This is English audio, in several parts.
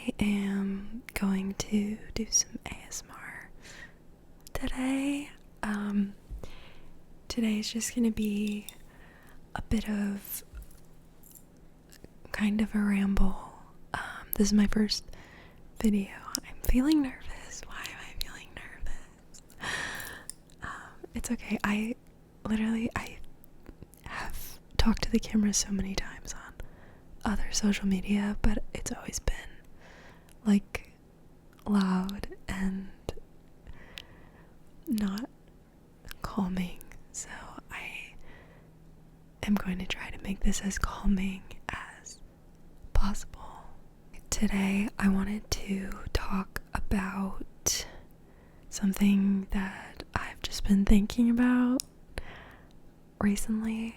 I am going to do some ASMR today. Today is just going to be a bit of kind of a ramble. This is my first video. I'm feeling nervous. Why am I feeling nervous? It's okay. I have talked to the camera so many times on other social media, but it's always been like loud and not calming, so I am going to try to make this as calming as possible. Today I wanted to talk about something that I've just been thinking about recently,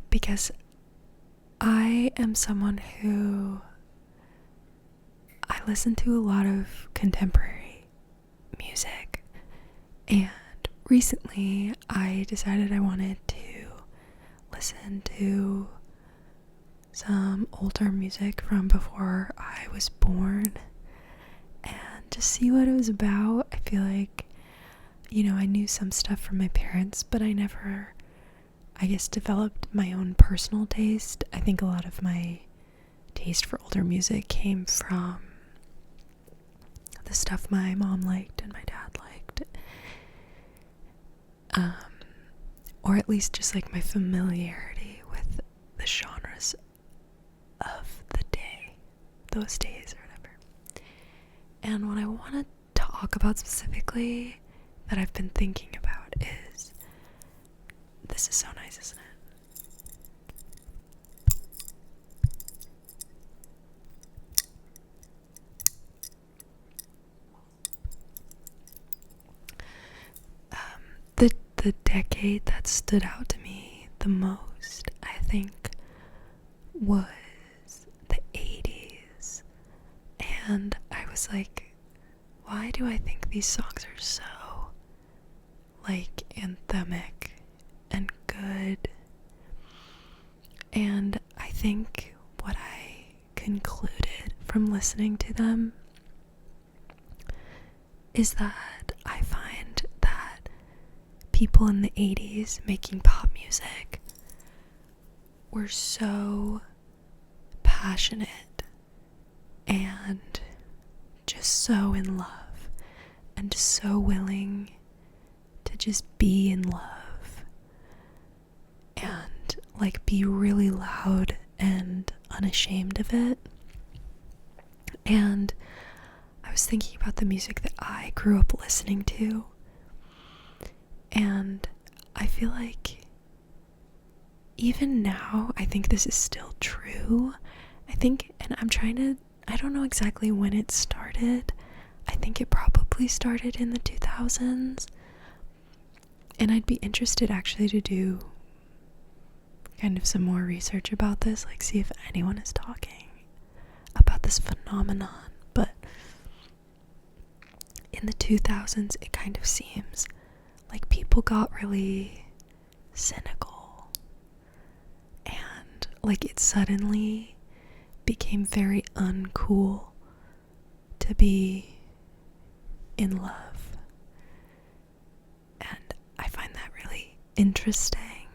because I am someone who I listen to a lot of contemporary music, and recently I decided I wanted to listen to some older music from before I was born and just see what it was about. I feel like, I knew some stuff from my parents, but I never, developed my own personal taste. I think a lot of my taste for older music came from the stuff my mom liked and my dad liked, or at least just like my familiarity with the genres of the day, those days or whatever. And what I want to talk about specifically that I've been thinking about is, this is so nice, isn't it? The decade that stood out to me the most, I think, was the 80s. And I was like, why do I think these songs are so, anthemic and good? And I think what I concluded from listening to them is that I find that people in the 80s making pop music were so passionate and just so in love and just so willing to just be in love and be really loud and unashamed of it. And I was thinking about the music that I grew up listening to, and I feel like even now, I think this is still true. I don't know exactly when it started. I think it probably started in the 2000s. And I'd be interested actually to do kind of some more research about this, see if anyone is talking about this phenomenon. But in the 2000s, it kind of seems like people got really cynical, and it suddenly became very uncool to be in love. And I find that really interesting.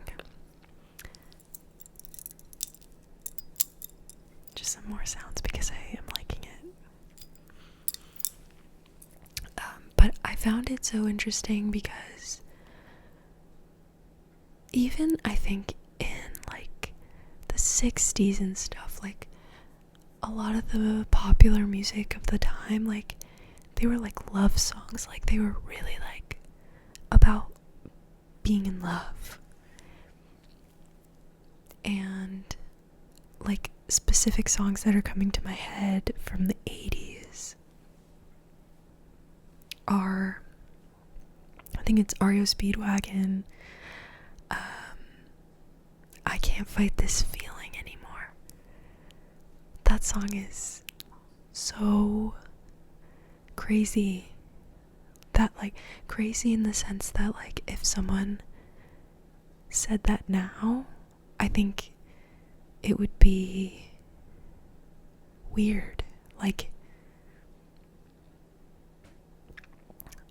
Just some more sounds because I am liking it. But I found it so interesting because even I think in the 60s and stuff, a lot of the popular music of the time, they were love songs. They were really about being in love. And specific songs that are coming to my head from the 80s are, I think it's REO Speedwagon, I Can't Fight This Feeling Anymore. That song is so crazy. That crazy in the sense that if someone said that now, I think it would be weird. Like,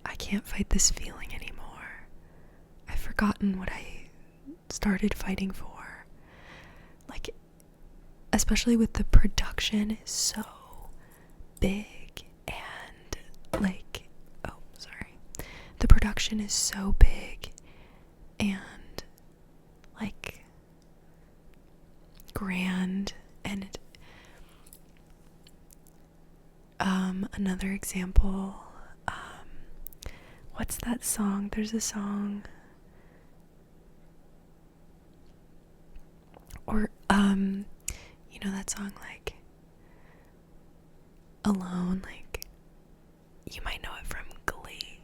I can't fight this feeling anymore. I've forgotten what I started fighting for. Like, especially with the production is so big and like, oh, sorry. The production is so big and like grand, and another example, what's that song? There's a song, or you know that song, like Alone, like, you might know it from Glee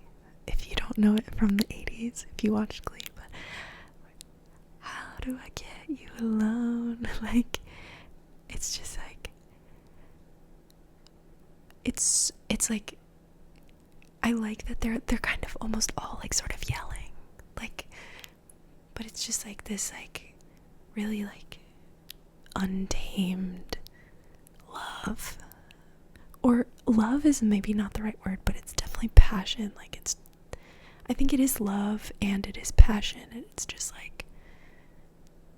if you don't know it from the 80s, if you watched Glee, but how do I get you alone? Like, it's just like, it's like, I like that they're kind of almost all like sort of yelling, like, but it's just like this like really like untamed love. Or love is maybe not the right word, but it's definitely passion. Like, it's, I think it is love and it is passion, and it's just like,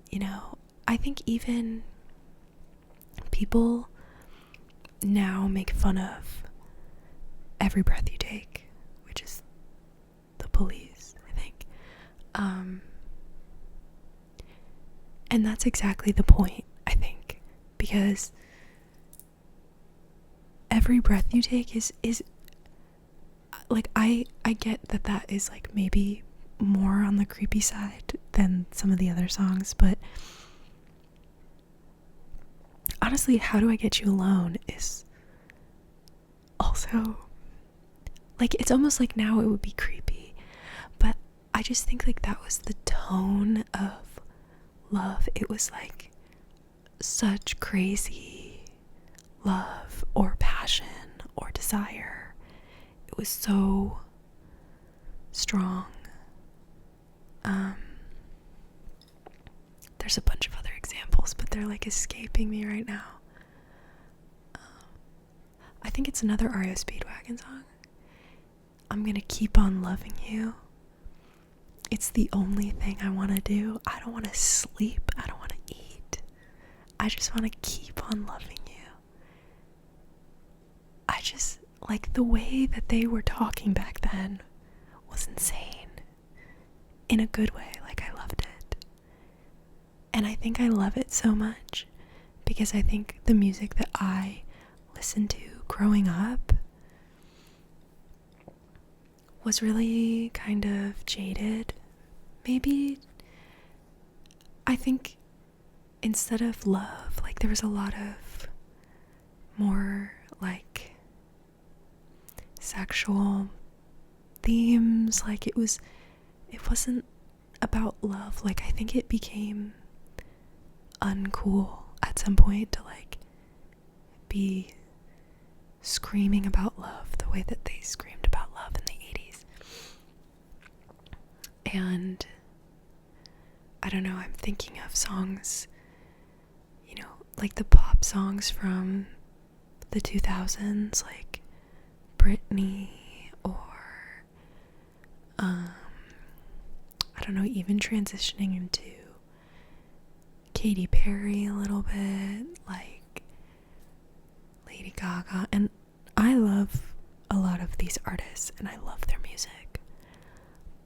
you know, I think even people now make fun of Every Breath You Take, which is the Police, I think. And that's exactly the point, I think, because every breath you take is like, I get that is like maybe more on the creepy side than some of the other songs, but honestly, How Do I Get You Alone is also like, it's almost like now it would be creepy, but I just think like that was the tone of love. It was like such crazy love or passion or desire. It was so strong. There's a bunch of other examples, but they're like escaping me right now. I think it's another REO Speedwagon song. I'm gonna keep on loving you. It's the only thing I want to do. I don't want to sleep. I don't want to eat. I just want to keep on loving you. I just, like, the way that they were talking back then was insane. In a good way. Like, I loved it. And I think I love it so much because I think the music that I listened to growing up was really kind of jaded. Maybe, I think instead of love, like, there was a lot of more like sexual themes. Like, it wasn't about love. Like, I think it became uncool at some point to like be screaming about love the way that they screamed about love in the 80s. And I don't know, I'm thinking of songs, you know, like the pop songs from the 2000s, like Britney, or I don't know, even transitioning into Katy Perry a little bit, like Lady Gaga. And I love a lot of these artists and I love their music,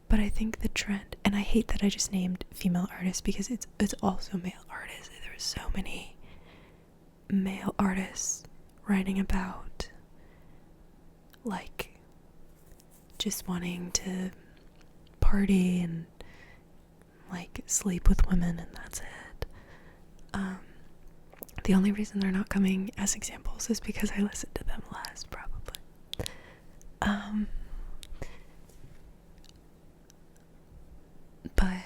but I think the trend, and I hate that I just named female artists because it's also male artists. There are so many male artists writing about like just wanting to party and like sleep with women, and that's it. The only reason they're not coming as examples is because I listen to them less, probably. But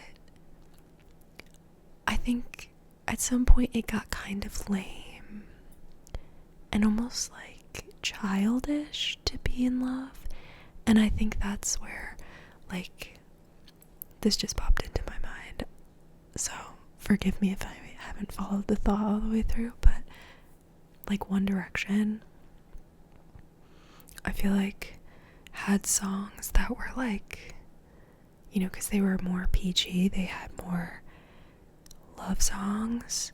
I think at some point it got kind of lame and almost like childish to be in love. And I think that's where, like, this just popped into my mind. So forgive me if I haven't followed the thought all the way through, but like One Direction, I feel like had songs that were like, you know, because they were more PG, they had more love songs,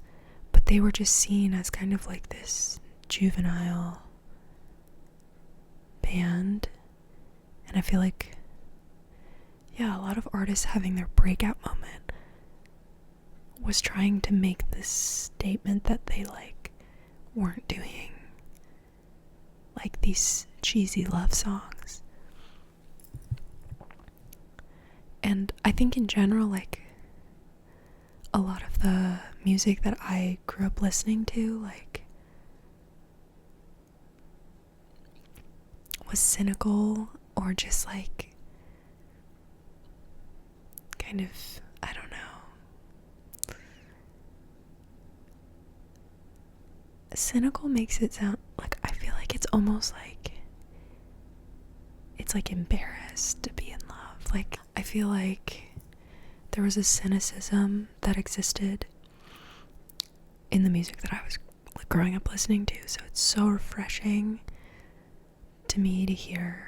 but they were just seen as kind of like this juvenile band. And I feel like, yeah, a lot of artists having their breakout moment was trying to make this statement that they like weren't doing like these cheesy love songs. And I think in general, like, a lot of the music that I grew up listening to, like, was cynical or just like kind of, I don't know. Cynical makes it sound like, I feel like it's almost like it's like embarrassed to be in love. Like, I feel like there was a cynicism that existed in the music that I was like growing up listening to. So it's so refreshing to me to hear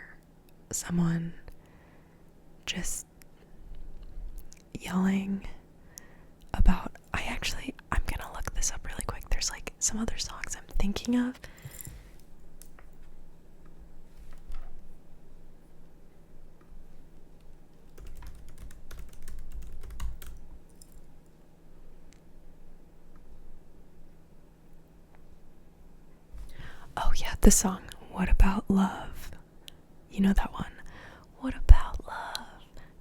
someone just yelling about, I'm gonna look this up really quick. There's like some other songs I'm thinking of. Oh yeah, the song What About Love? You know that one? What about love?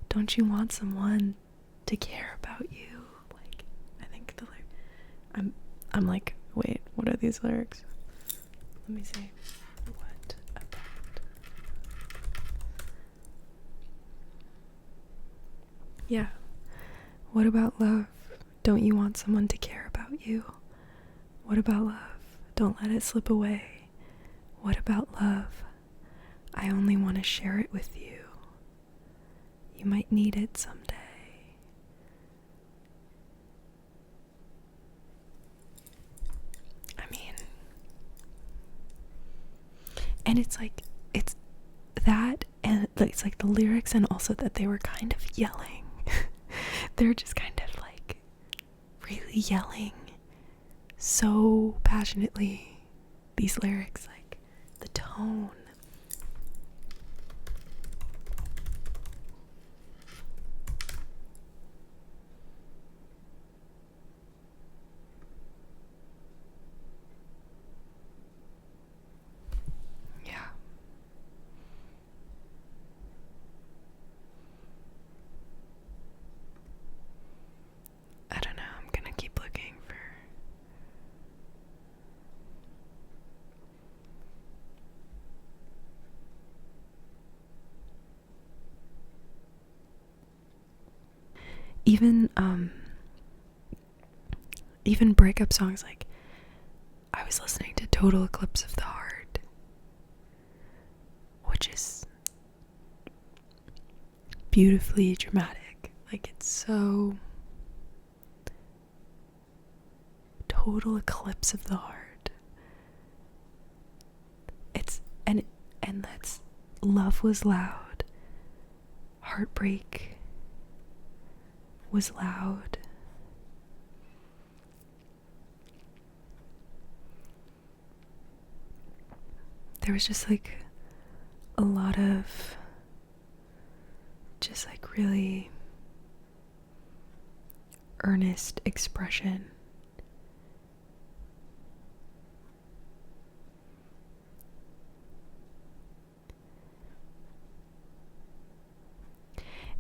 Don't you want someone to care about you? Like, I think the I'm like, wait, what are these lyrics? Let me see. What about? Yeah. What about love? Don't you want someone to care about you? What about love? Don't let it slip away. What about love? I only want to share it with you. You might need it someday. I mean, and it's like, it's that, and it's like the lyrics, and also that they were kind of yelling. They're just kind of like really yelling so passionately. These lyrics, like the tone. Yeah. I don't know. I'm gonna keep looking for. Even breakup songs, like I was listening to Total Eclipse of the Heart, which is beautifully dramatic. Like, it's so total eclipse of the heart. It's and that's love was loud, heartbreak was loud. There was just like a lot of just like really earnest expression.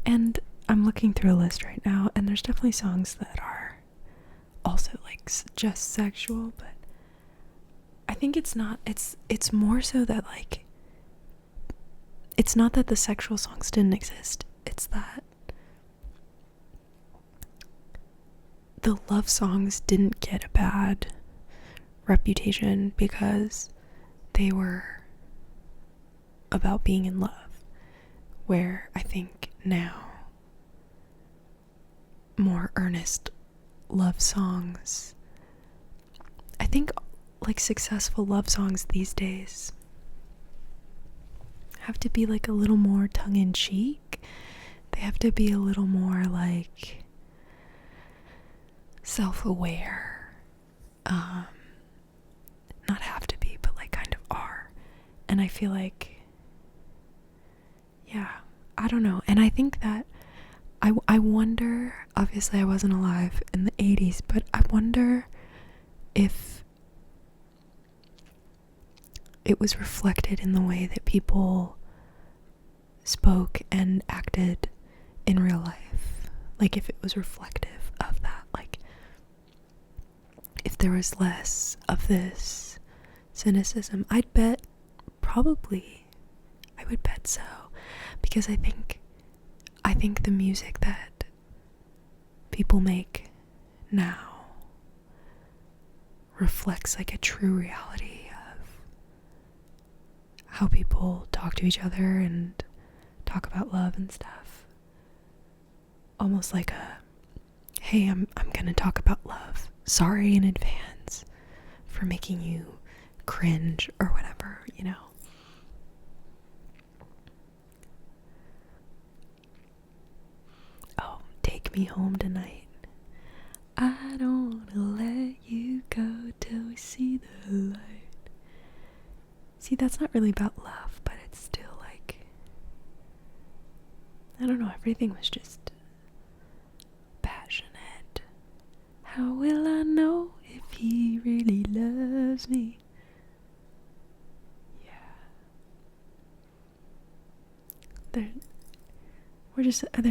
And I'm looking through a list right now, and there's definitely songs that are also like just sexual, but I think it's not, it's more so that like, it's not that the sexual songs didn't exist, it's that the love songs didn't get a bad reputation because they were about being in love, where I think now more earnest love songs, I think like successful love songs these days have to be like a little more tongue-in-cheek. They have to be a little more like self-aware. Not have to be, but like kind of are. And I feel like, yeah, I don't know. And I think that I wonder, obviously I wasn't alive in the 80s, but I wonder if it was reflected in the way that people spoke and acted in real life. Like if it was reflective of that, like if there was less of this cynicism. I'd bet probably, I would bet so, because I think the music that people make now reflects like a true reality of how people talk to each other and talk about love and stuff. Almost like a, hey, I'm gonna talk about love. Sorry in advance for making you cringe or whatever, you know. Oh, take me home tonight. I don't wanna let you go till we see the light. See, that's not really about love, but it's still like, I don't know, everything was just passionate. How will I know if he really loves me? Yeah. They're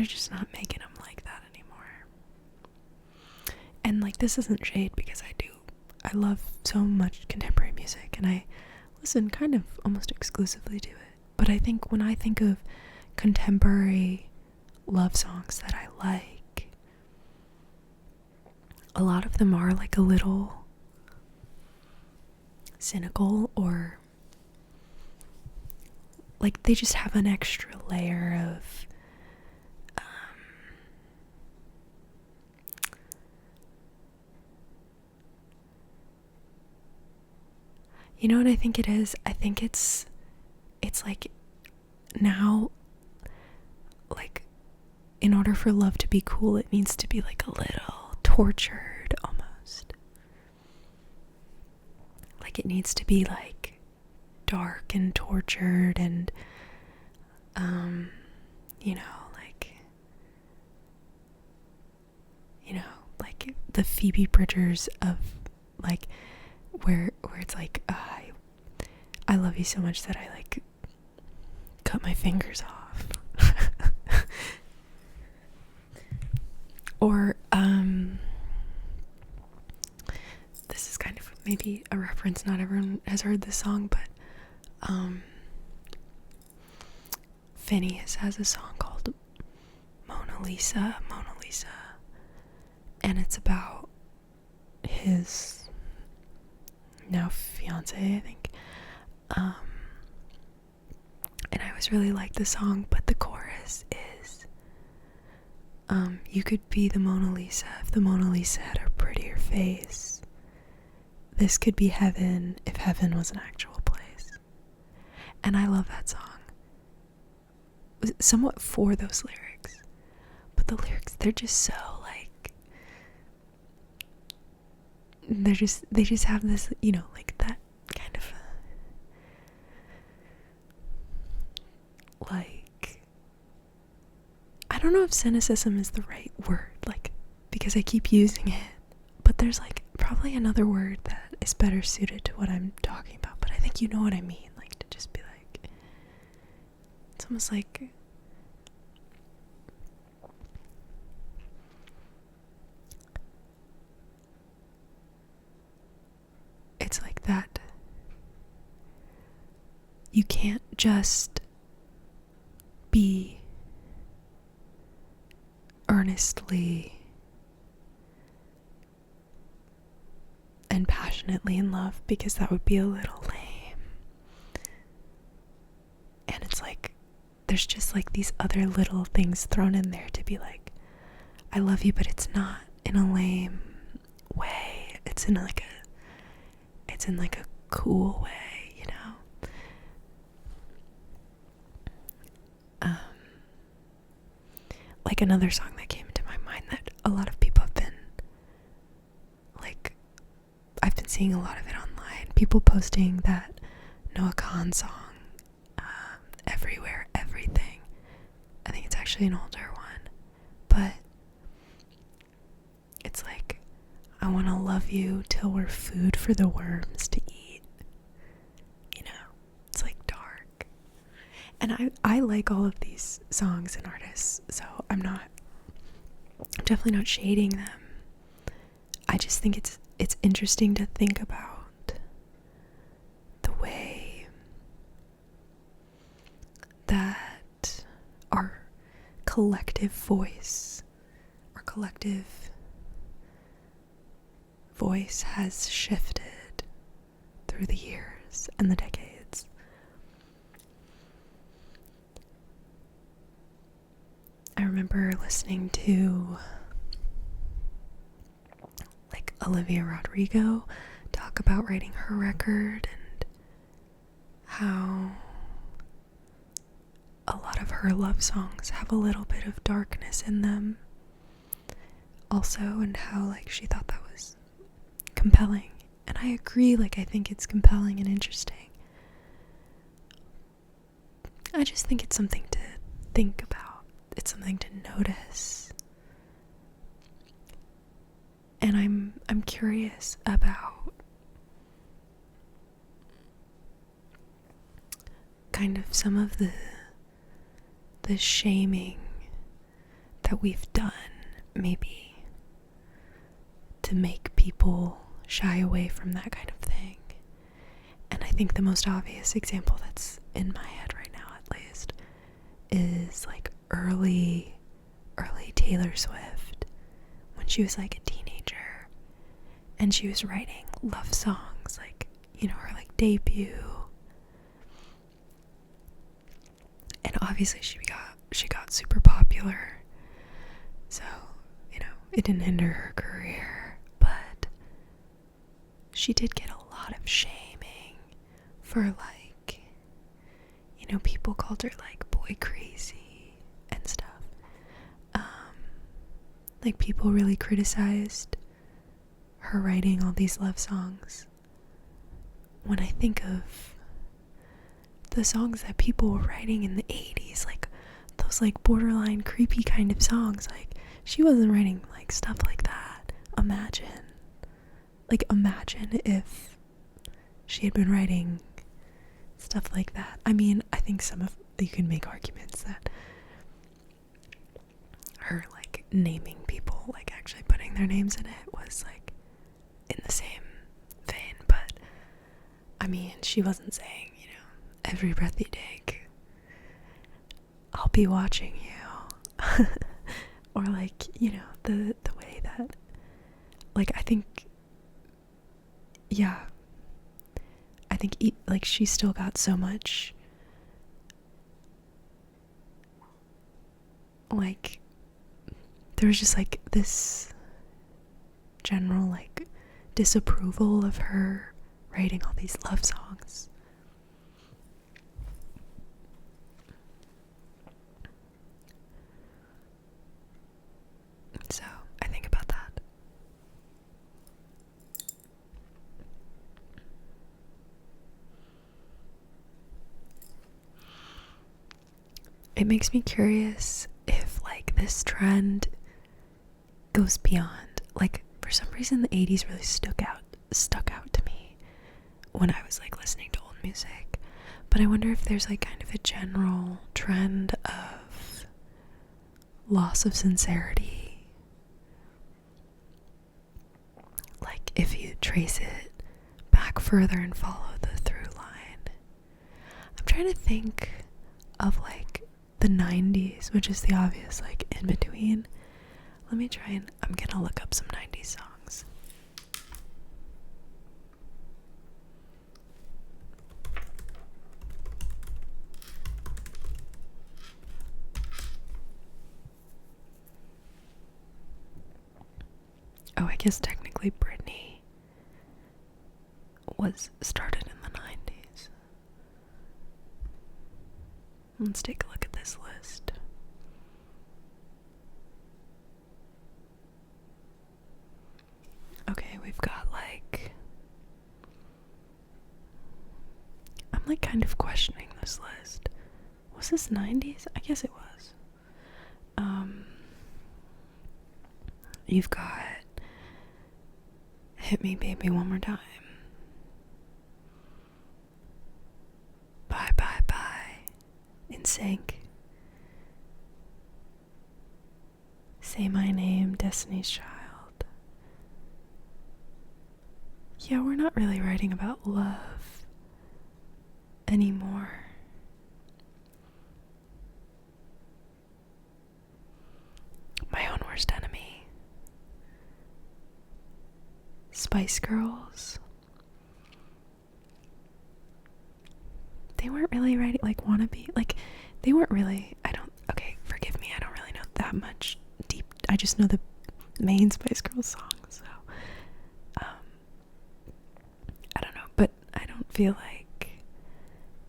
just not making them like that anymore. And like, this isn't shade, because I love so much contemporary music and I listen kind of almost exclusively to it. But I think when I think of contemporary love songs that I like, a lot of them are like a little cynical, or like they just have an extra layer of you know what I think it is? I think it's like now, like, in order for love to be cool, it needs to be like a little tortured almost. Like it needs to be like dark and tortured and you know, like the Phoebe Bridgers of like where it's like I love you so much that I like cut my fingers off. Or this is kind of maybe a reference, not everyone has heard this song, but Phineas has a song called Mona Lisa, and it's about his now fiance, I think. And I always really liked the song, but the chorus is you could be the Mona Lisa if the Mona Lisa had a prettier face. This could be heaven if heaven was an actual place. And I love that song. Somewhat for those lyrics. But the lyrics, they're just so like, they just have this, you know, like that kind of like, I don't know if cynicism is the right word, like, because I keep using it, but there's like probably another word that is better suited to what I'm talking about, but I think you know what I mean, like to just be like, it's almost like it's like that you can't just be earnestly and passionately in love, because that would be a little lame. And it's like there's just like these other little things thrown in there to be like, I love you, but it's not in a lame way. It's it's in like a cool way, you know? Like another song that came into my mind that a lot of people have been, like, I've been seeing a lot of it online. People posting that Noah Khan song, Everywhere, Everything. I think it's actually an older one, but it's like, I want to love you till we're food for the worms to eat. You know, it's like dark. And I like all of these songs and artists, so I'm definitely not shading them. I just think it's interesting to think about the way that our collective voice has shifted through the years and the decades. I remember listening to like Olivia Rodrigo talk about writing her record and how a lot of her love songs have a little bit of darkness in them also, and how like she thought that was compelling. And I agree, like I think it's compelling and interesting. I just think it's something to think about. It's something to notice. And I'm curious about kind of some of the shaming that we've done, maybe to make people shy away from that kind of thing. And I think the most obvious example that's in my head right now, at least, is like early Taylor Swift, when she was like a teenager and she was writing love songs, like, you know, her like debut. And obviously she got super popular, so, you know, it didn't hinder her career, but she did get a lot of shaming for like, you know, people called her like boy crazy and stuff. Like people really criticized her writing all these love songs. When I think of the songs that people were writing in the 80s, like those like borderline creepy kind of songs, like she wasn't writing like stuff like that. Imagine if she had been writing stuff like that. I mean, I think you can make arguments that her like naming people, like actually putting their names in it, was like in the same vein, but I mean, she wasn't saying, you know, every breath you take, I'll be watching you. Or like, you know, the way that, like, I think like she still got so much, like, there was just like this general like disapproval of her writing all these love songs. So I think about that. It makes me curious if like this trend goes beyond, like for some reason the 80s really stuck out to me when I was like listening to old music. But I wonder if there's like kind of a general trend of loss of sincerity. Like if you trace it back further and follow the through line. I'm trying to think of like the 90s, which is the obvious like in between. Let me try and I'm gonna look up some 90s songs. Oh, I guess technically Britney was started in the 90s. Let's take a look at this list. Okay, we've got like, I'm like kind of questioning this list. Was this 90s? I guess it was. You've got Hit Me Baby One More Time, Bye Bye Bye, In Sync, Say My Name, Destiny's Child. Yeah, we're not really writing about love anymore. My Own Worst Enemy, Spice Girls. They weren't really writing like Wannabe, like they weren't really, okay, forgive me, I don't really know that much deep, I just know the main Spice Girls songs, so I don't know, but I don't feel like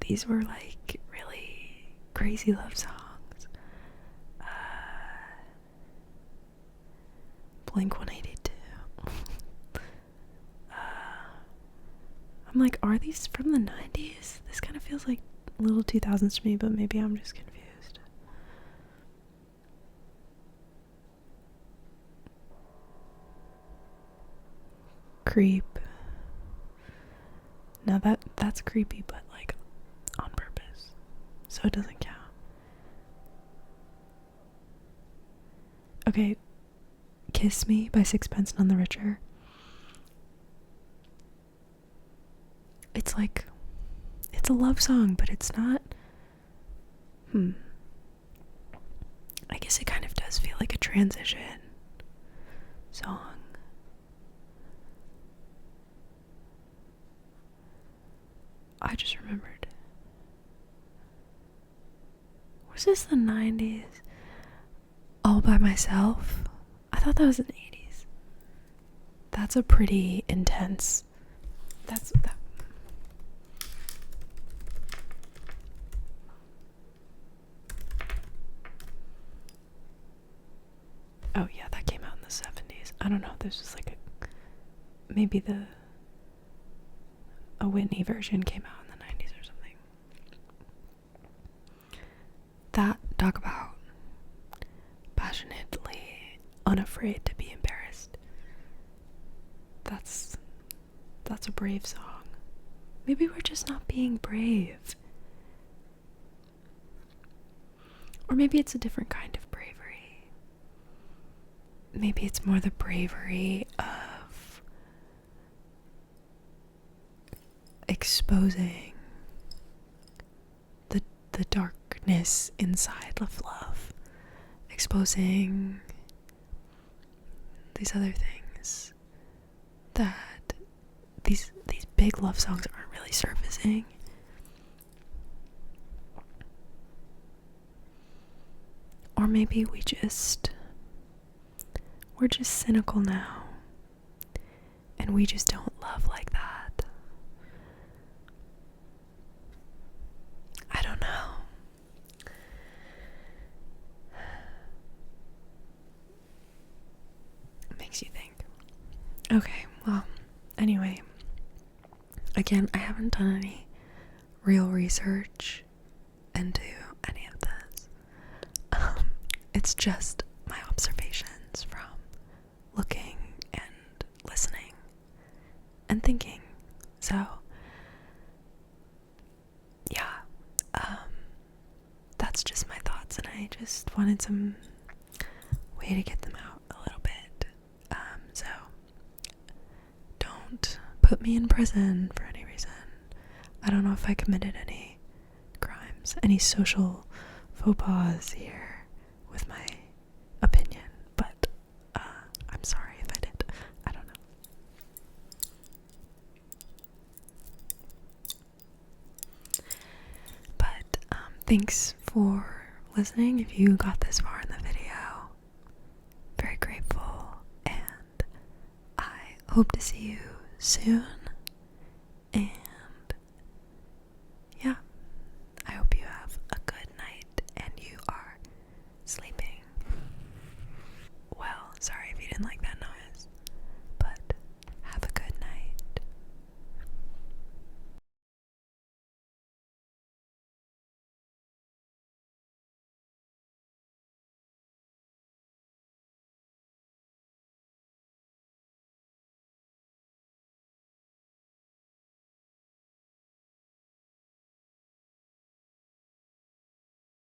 these were like really crazy love songs. Blink 182. I'm like, are these from the 90s? This kind of feels like little 2000s to me, but maybe I'm just confused. Creep. Now that's creepy, but like on purpose, so it doesn't count. Okay, Kiss Me by Sixpence None the Richer. It's like, it's a love song, but it's not. I guess it kind of does feel like a transition song. I just remembered. Was this the 90s? All By Myself? I thought that was in the 80s. That's a pretty intense. That. Oh yeah, that came out in the 70s. I don't know. This was like maybe a Whitney version came out in the 90s or something. That, talk about passionately unafraid to be embarrassed. That's a brave song. Maybe we're just not being brave. Or maybe it's a different kind of bravery. Maybe it's more the bravery of exposing the darkness inside of love. Exposing these other things that these big love songs aren't really surfacing. Or maybe we're just cynical now, and we just don't love like that. I don't know. It makes you think. Okay, well, anyway, again, I haven't done any real research into any of this. It's just my observations from looking and listening and thinking. So, yeah, that's just my thoughts, and I just wanted some way to get them out a little bit. So, don't put me in prison for any reason. I don't know if I committed any crimes, any social faux pas here with my opinion, but I'm sorry if I did. I don't know. But thanks for listening. If you got this far in the video, very grateful, and I hope to see you soon.